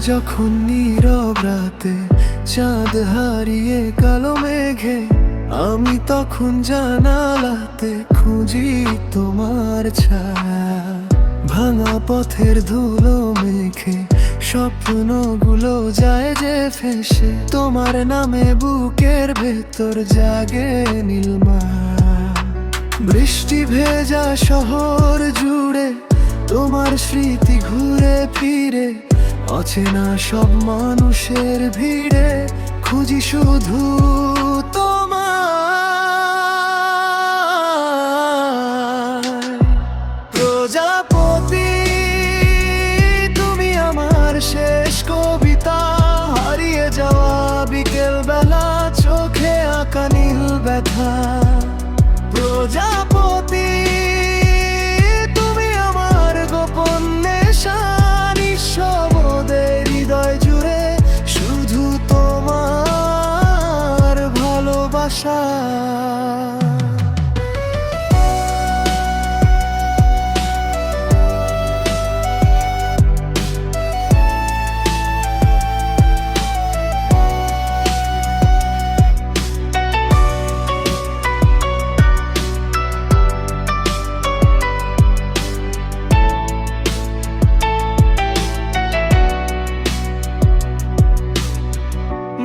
যখন নীরব রাতে চাঁদ হারিয়ে কালো মেঘে, আমি তখন জানালাতে খুঁজি তোমার ছায়া। ভাঙা পথের ধুলো মেখে স্বপ্নগুলো যায় যে ফেসে, তোমার নামে বুকের ভেতর জাগে নীলমা। বৃষ্টি ভেজা শহর জুড়ে তোমার স্মৃতি ঘুরে ফিরে, অচেনা সব মানুষের ভিড়ে খুঁজি শুধু তোমার। প্রজাপতি তুমি আমার শেষ কবিতা, হারিয়ে যাওয়া বিকেল বেলা চোখে আঁকা নীল ব্যথা। প্রজাপতি তুমি আমার গোপন নেশা, নিঃশব্দে হৃদয় জুড়ে শুধু তোমার ভালোবাসা।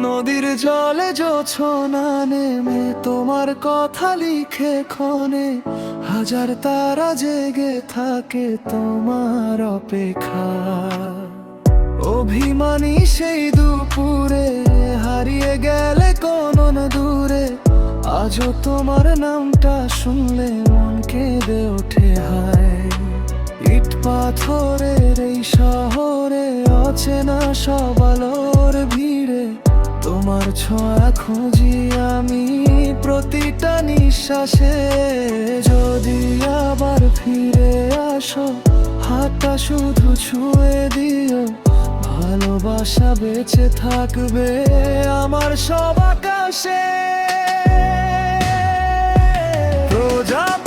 নদীর জলে জোছনা নেমে তোমার কথা লিখে ক্ষণে, হাজার তারা জেগে থাকে তোমার অপেক্ষা। অভিমানী সেই দুপুরে হারিয়ে গেলে কোন দূরে, আজও তোমার নামটা শুনলে মন কেঁদে ওঠে হায়। ইট পাথরের এই শহরে অচেনা সব আলোর ভিড়ে, তোমার ছোঁয়া খুঁজি আমি প্রতিটা নিঃশ্বাসে। যদি আবার ফিরে আসো হাতটা শুধু ছুঁয়ে দিও, ভালোবাসা বেঁচে থাকবে আমার সব আকাশে। প্রজাপতি